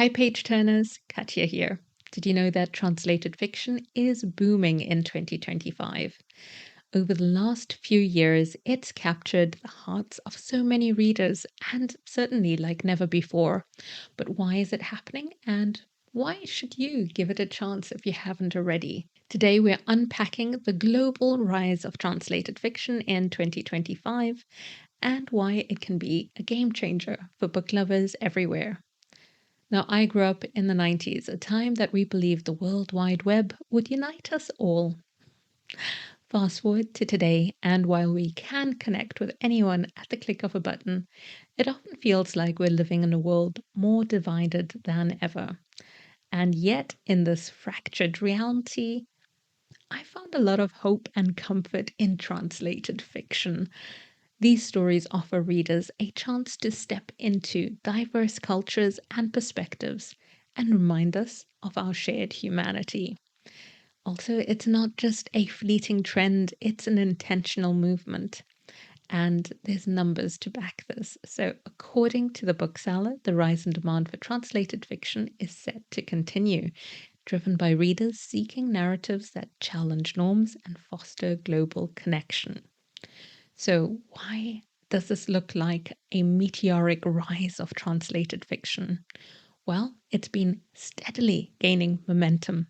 Hi, page turners. Katja here. Did you know that translated fiction is booming in 2025? Over the last few years, it's captured the hearts of so many readers and certainly like never before. But why is it happening? And why should you give it a chance if you haven't already? Today, we're unpacking the global rise of translated fiction in 2025 and why it can be a game changer for book lovers everywhere. Now, I grew up in the 90s, a time that we believed the World Wide Web would unite us all. Fast forward to today, and while we can connect with anyone at the click of a button, it often feels like we're living in a world more divided than ever. And yet, in this fractured reality, I found a lot of hope and comfort in translated fiction. These stories offer readers a chance to step into diverse cultures and perspectives and remind us of our shared humanity. Also, it's not just a fleeting trend, it's an intentional movement. And there's numbers to back this. So, according to the bookseller, the rise in demand for translated fiction is set to continue, driven by readers seeking narratives that challenge norms and foster global connection. So, why does this look like a meteoric rise of translated fiction? Well, it's been steadily gaining momentum.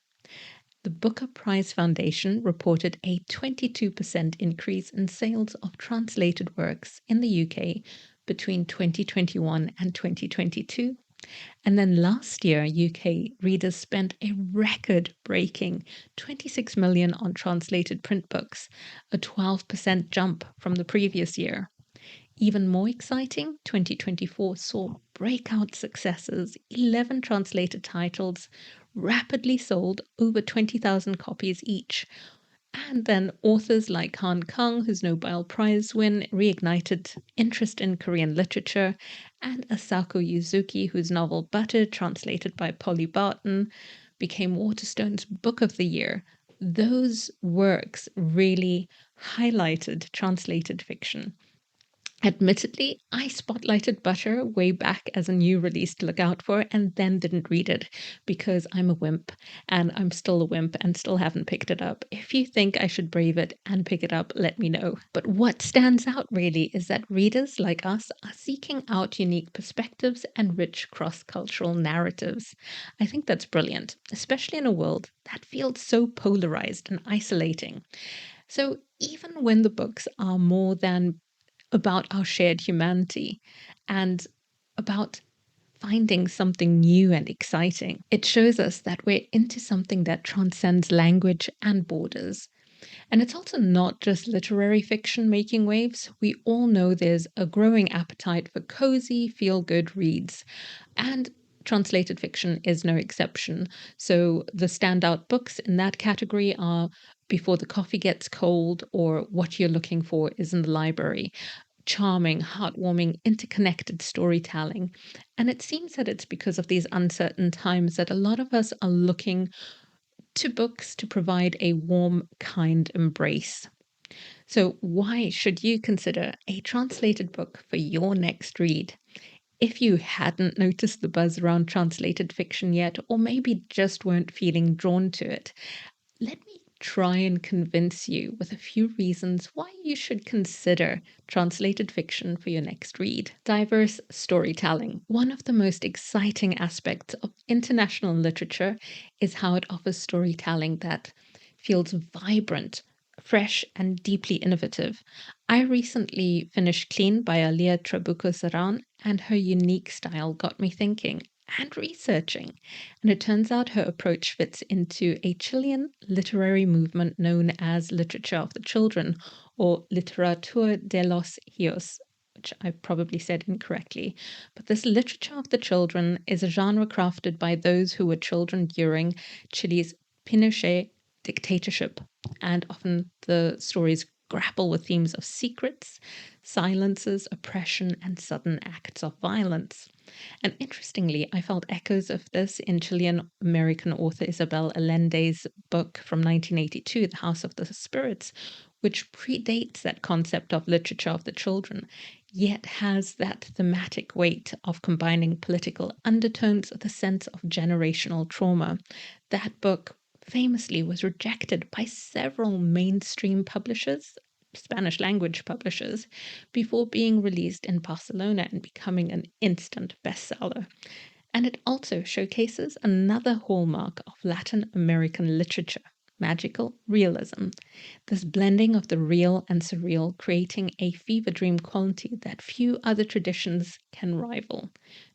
The Booker Prize Foundation reported a 22% increase in sales of translated works in the UK between 2021 and 2022. And then last year, UK readers spent a record breaking 26 million on translated print books, a 12% jump from the previous year. Even more exciting, 2024 saw breakout successes, 11 translated titles rapidly sold over 20,000 copies each. And then authors like Han Kang, whose Nobel Prize win reignited interest in Korean literature, and Asako Yuzuki, whose novel Butter, translated by Polly Barton, became Waterstone's Book of the Year. Those works really highlighted translated fiction. Admittedly, I spotlighted Butter way back as a new release to look out for and then didn't read it because I'm a wimp and I'm still a wimp and still haven't picked it up. If you think I should brave it and pick it up, let me know. But what stands out really is that readers like us are seeking out unique perspectives and rich cross-cultural narratives. I think that's brilliant, especially in a world that feels so polarized and isolating. So even when the books are more than about our shared humanity and about finding something new and exciting. It shows us that we're into something that transcends language and borders. And it's also not just literary fiction making waves. We all know there's a growing appetite for cozy, feel good reads. And translated fiction is no exception. So the standout books in that category are Before the Coffee Gets Cold or What You're Looking For Is in the Library. Charming, heartwarming, interconnected storytelling. And it seems that it's because of these uncertain times that a lot of us are looking to books to provide a warm, kind embrace. So, why should you consider a translated book for your next read? If you hadn't noticed the buzz around translated fiction yet, or maybe just weren't feeling drawn to it, let me try and convince you with a few reasons why you should consider translated fiction for your next read. Diverse storytelling. One of the most exciting aspects of international literature is how it offers storytelling that feels vibrant, fresh, and deeply innovative. I recently finished Clean by Alia Trabuco Saran, and her unique style got me thinking and researching. And it turns out her approach fits into a Chilean literary movement known as literature of the children, or literatura de los hijos, which I probably said incorrectly. But this literature of the children is a genre crafted by those who were children during Chile's Pinochet dictatorship. And often the stories grapple with themes of secrets, silences, oppression, and sudden acts of violence. And interestingly, I felt echoes of this in Chilean American author Isabel Allende's book from 1982, The House of the Spirits, which predates that concept of literature of the children, yet has that thematic weight of combining political undertones with a sense of generational trauma. That book famously was rejected by several mainstream publishers, Spanish language publishers, before being released in Barcelona and becoming an instant bestseller. And it also showcases another hallmark of Latin American literature, magical realism. This blending of the real and surreal, creating a fever dream quality that few other traditions can rival,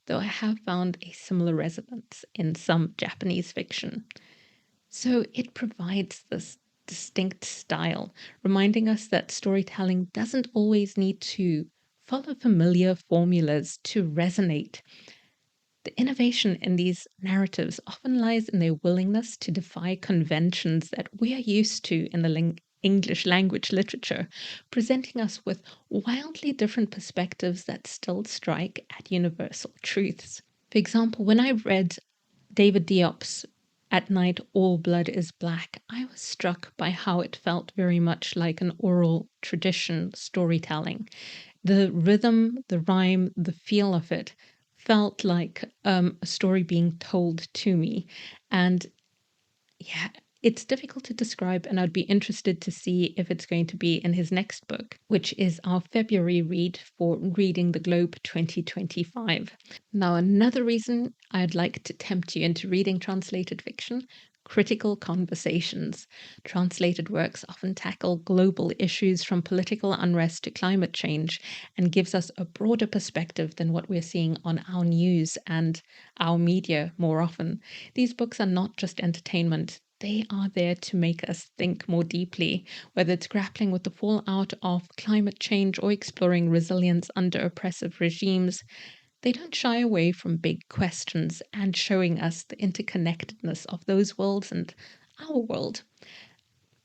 though I have found a similar resonance in some Japanese fiction. So it provides this distinct style, reminding us that storytelling doesn't always need to follow familiar formulas to resonate. The innovation in these narratives often lies in their willingness to defy conventions that we are used to in the English language literature, presenting us with wildly different perspectives that still strike at universal truths. For example, when I read David Diop's At Night All Blood is Black, I was struck by how it felt very much like an oral tradition storytelling. The rhythm, the rhyme, the feel of it felt like a story being told to me. And yeah, it's difficult to describe, and I'd be interested to see if it's going to be in his next book, which is our February read for Reading the Globe 2025. Now, another reason I'd like to tempt you into reading translated fiction: critical conversations. Translated works often tackle global issues from political unrest to climate change and gives us a broader perspective than what we're seeing on our news and our media more often. These books are not just entertainment. They are there to make us think more deeply, whether it's grappling with the fallout of climate change or exploring resilience under oppressive regimes. They don't shy away from big questions and showing us the interconnectedness of those worlds and our world,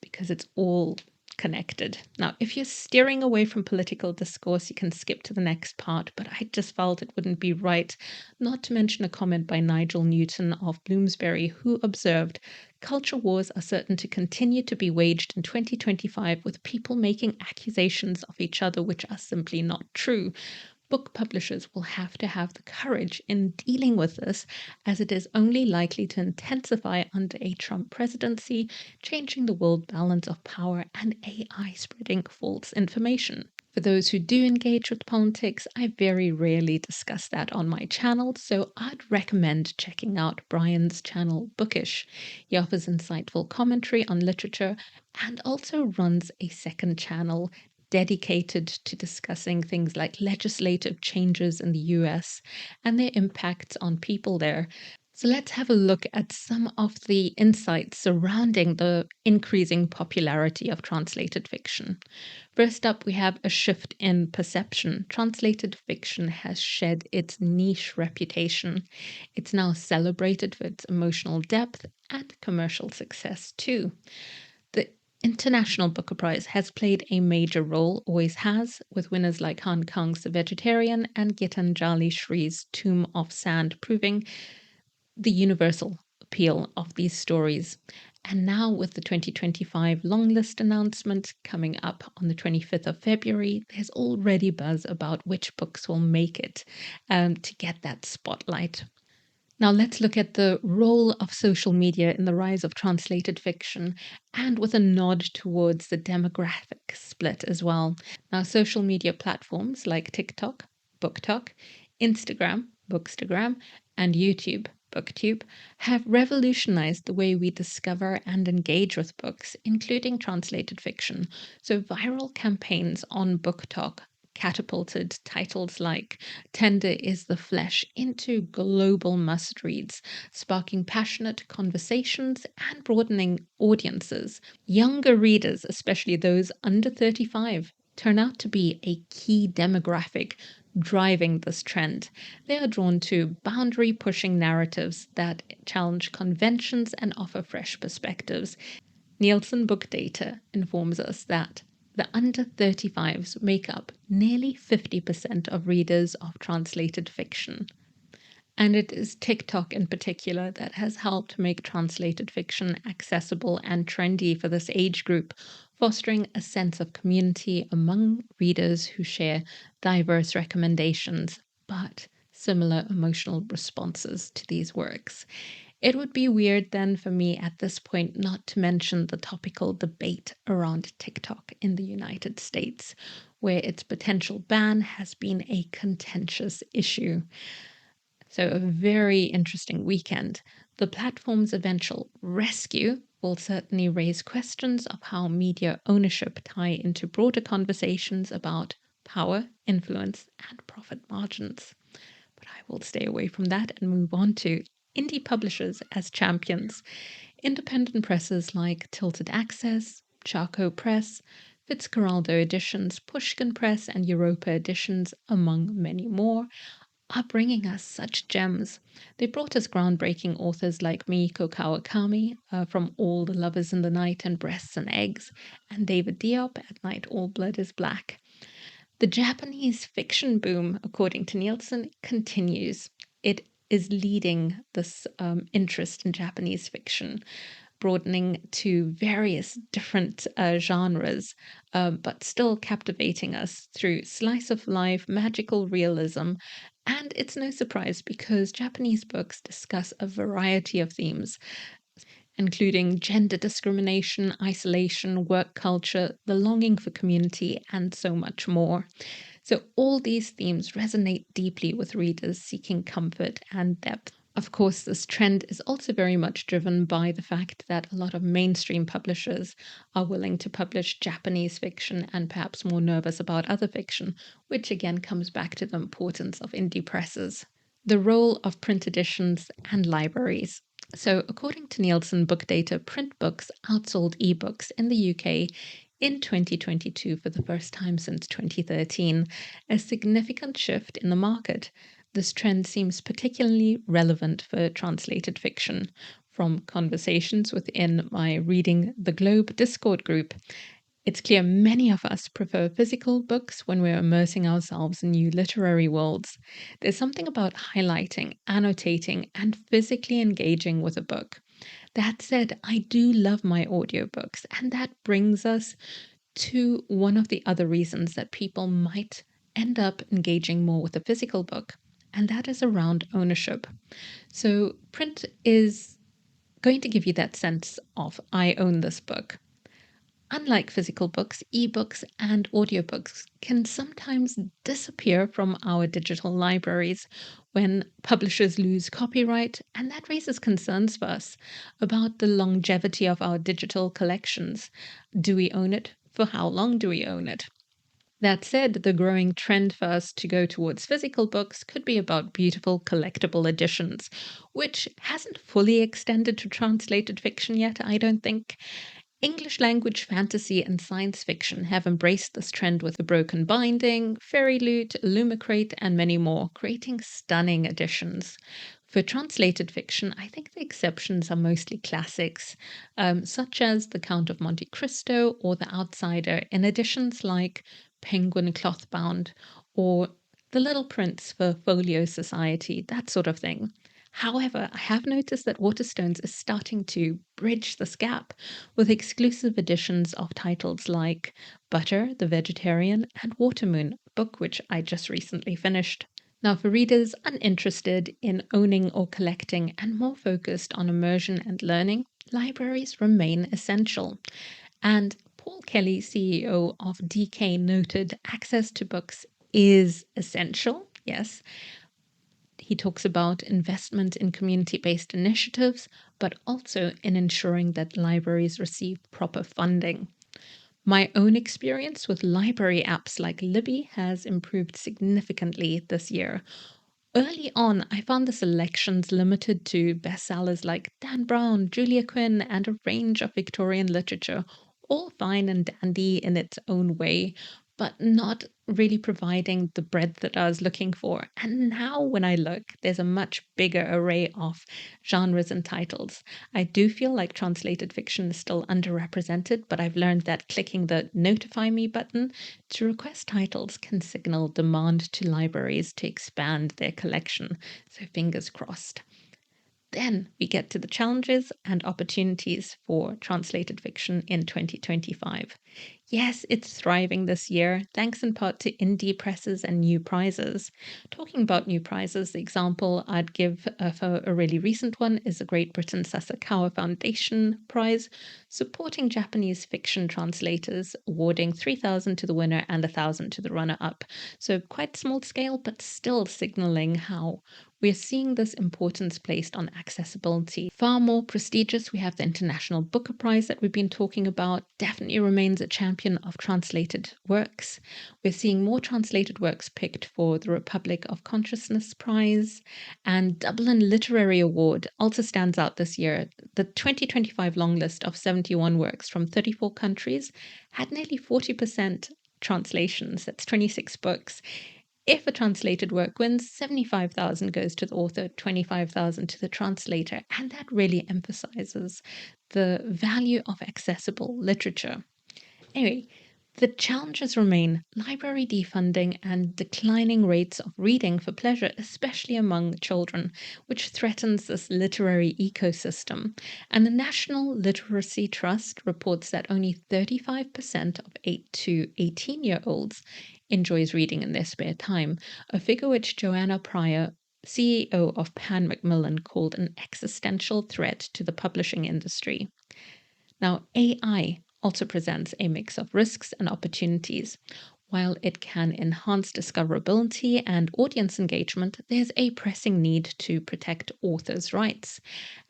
because it's all connected. Now, if you're steering away from political discourse, you can skip to the next part, but I just felt it wouldn't be right not to mention a comment by Nigel Newton of Bloomsbury, who observed, "Culture wars are certain to continue to be waged in 2025 with people making accusations of each other which are simply not true. Book publishers will have to have the courage in dealing with this, as it is only likely to intensify under a Trump presidency, changing the world balance of power and AI spreading false information." For those who do engage with politics, I very rarely discuss that on my channel, so I'd recommend checking out Brian's channel Bookish. He offers insightful commentary on literature and also runs a second channel dedicated to discussing things like legislative changes in the US and their impacts on people there. So let's have a look at some of the insights surrounding the increasing popularity of translated fiction. First up, we have a shift in perception. Translated fiction has shed its niche reputation. It's now celebrated for its emotional depth and commercial success too. The International Booker Prize has played a major role, always has, with winners like Han Kang's The Vegetarian and Gitanjali Shree's Tomb of Sand proving the universal appeal of these stories. And now, with the 2025 longlist announcement coming up on the 25th of February, there's already buzz about which books will make it to get that spotlight. Now, let's look at the role of social media in the rise of translated fiction, and with a nod towards the demographic split as well. Now, social media platforms like TikTok, BookTok, Instagram, Bookstagram, and YouTube, BookTube, have revolutionized the way we discover and engage with books, including translated fiction. So, viral campaigns on BookTok catapulted titles like Tender is the Flesh into global must reads, sparking passionate conversations and broadening audiences. Younger readers, especially those under 35, turn out to be a key demographic driving this trend. They are drawn to boundary pushing narratives that challenge conventions and offer fresh perspectives. Nielsen book data informs us that the under 35s make up nearly 50% of readers of translated fiction. And it is TikTok in particular that has helped make translated fiction accessible and trendy for this age group, fostering a sense of community among readers who share diverse recommendations but similar emotional responses to these works. It would be weird then for me at this point not to mention the topical debate around TikTok in the United States, where its potential ban has been a contentious issue. So, a very interesting weekend. The platform's eventual rescue will certainly raise questions of how media ownership tie into broader conversations about power, influence, and profit margins. But I will stay away from that and move on to indie publishers as champions. Independent presses like Tilted Access, Charco Press, Fitzcarraldo Editions, Pushkin Press, and Europa Editions, among many more, are bringing us such gems. They brought us groundbreaking authors like Mieko Kawakami from All the Lovers in the Night and Breasts and Eggs, and David Diop at Night All Blood is Black. The Japanese fiction boom, according to Nielsen, continues. It is leading this interest in Japanese fiction, broadening to various different genres, but still captivating us through slice of life, magical realism. And it's no surprise because Japanese books discuss a variety of themes, including gender discrimination, isolation, work culture, the longing for community, and so much more. So, all these themes resonate deeply with readers seeking comfort and depth. Of course, this trend is also very much driven by the fact that a lot of mainstream publishers are willing to publish Japanese fiction and perhaps more nervous about other fiction, which again comes back to the importance of indie presses. The role of print editions and libraries. So, according to Nielsen book data, print books outsold ebooks in the UK in 2022 for the first time since 2013, a significant shift in the market. This trend seems particularly relevant for translated fiction. From conversations within my Reading the Globe Discord group, it's clear many of us prefer physical books when we're immersing ourselves in new literary worlds. There's something about highlighting, annotating, and physically engaging with a book. That said, I do love my audiobooks, and that brings us to one of the other reasons that people might end up engaging more with a physical book, and that is around ownership. So, print is going to give you that sense of, I own this book. Unlike physical books, ebooks and audiobooks can sometimes disappear from our digital libraries when publishers lose copyright, and that raises concerns for us about the longevity of our digital collections. Do we own it? For how long do we own it? That said, the growing trend for us to go towards physical books could be about beautiful collectible editions, which hasn't fully extended to translated fiction yet, I don't think. English language fantasy and science fiction have embraced this trend with The Broken Binding, Fairy Loot, Lumicrate, and many more, creating stunning editions. For translated fiction, I think the exceptions are mostly classics, such as The Count of Monte Cristo or The Outsider, in editions like Penguin Clothbound or The Little Prince for Folio Society, that sort of thing. However, I have noticed that Waterstones is starting to bridge this gap with exclusive editions of titles like Butter, The Vegetarian, and Watermoon, a book which I just recently finished. Now, for readers uninterested in owning or collecting and more focused on immersion and learning, libraries remain essential. And Paul Kelly, CEO of DK, noted access to books is essential, yes, he talks about investment in community based initiatives, but also in ensuring that libraries receive proper funding. My own experience with library apps like Libby has improved significantly this year. Early on, I found the selections limited to bestsellers like Dan Brown, Julia Quinn, and a range of Victorian literature, all fine and dandy in its own way. but not really providing the breadth that I was looking for. And now when I look, there's a much bigger array of genres and titles. I do feel like translated fiction is still underrepresented, but I've learned that clicking the notify me button to request titles can signal demand to libraries to expand their collection. So fingers crossed. Then we get to the challenges and opportunities for translated fiction in 2025. Yes, it's thriving this year, thanks in part to indie presses and new prizes. Talking about new prizes, the example I'd give for a really recent one is the Great Britain Sasakawa Foundation Prize, supporting Japanese fiction translators, awarding 3,000 to the winner and 1,000 to the runner-up. So quite small scale, but still signaling how we're seeing this importance placed on accessibility. Far more prestigious, we have the International Booker Prize that we've been talking about, definitely remains a champion of translated works. We're seeing more translated works picked for the Republic of Consciousness Prize, and Dublin Literary Award also stands out this year. The 2025 long list of 71 works from 34 countries had nearly 40% translations. That's 26 books. If a translated work wins, 75,000 goes to the author, 25,000 to the translator, and that really emphasizes the value of accessible literature. Anyway, the challenges remain library defunding and declining rates of reading for pleasure, especially among children, which threatens this literary ecosystem. And the National Literacy Trust reports that only 35% of 8 to 18-year-olds enjoys reading in their spare time, a figure which Joanna Pryor, CEO of Pan Macmillan, called an existential threat to the publishing industry. Now, AI also presents a mix of risks and opportunities. While it can enhance discoverability and audience engagement, there's a pressing need to protect authors' rights.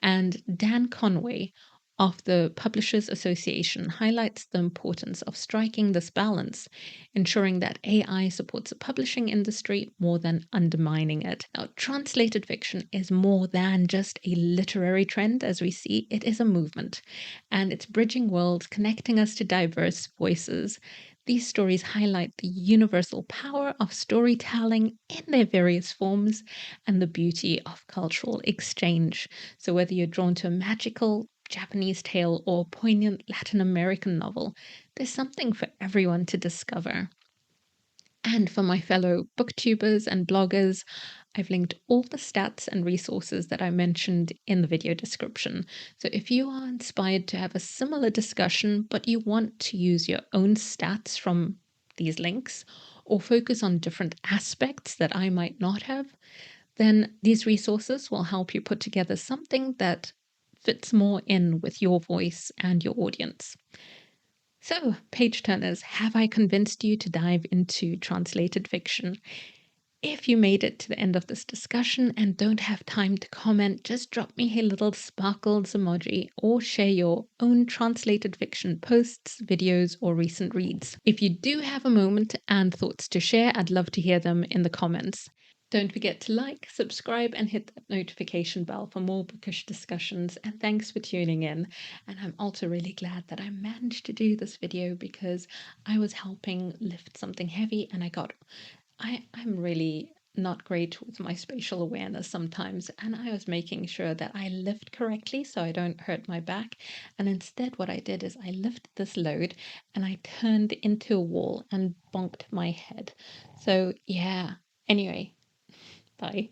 And Dan Conway of the Publishers Association highlights the importance of striking this balance, ensuring that AI supports the publishing industry more than undermining it. Now, translated fiction is more than just a literary trend, as we see, it is a movement, and it's bridging worlds, connecting us to diverse voices. These stories highlight the universal power of storytelling in their various forms and the beauty of cultural exchange. So, whether you're drawn to a magical Japanese tale or poignant Latin American novel, there's something for everyone to discover. And for my fellow booktubers and bloggers, I've linked all the stats and resources that I mentioned in the video description. So if you are inspired to have a similar discussion, but you want to use your own stats from these links, or focus on different aspects that I might not have, then these resources will help you put together something that fits more in with your voice and your audience. So, page turners, have I convinced you to dive into translated fiction? If you made it to the end of this discussion and don't have time to comment, just drop me a little sparkles emoji or share your own translated fiction posts, videos, or recent reads. If you do have a moment and thoughts to share, I'd love to hear them in the comments. Don't forget to like, subscribe, and hit that notification bell for more bookish discussions. And thanks for tuning in. And I'm also really glad that I managed to do this video because I was helping lift something heavy and I'm really not great with my spatial awareness sometimes, and I was making sure that I lift correctly so I don't hurt my back. And instead, what I did is I lifted this load and I turned into a wall and bonked my head. So, yeah, anyway, bye.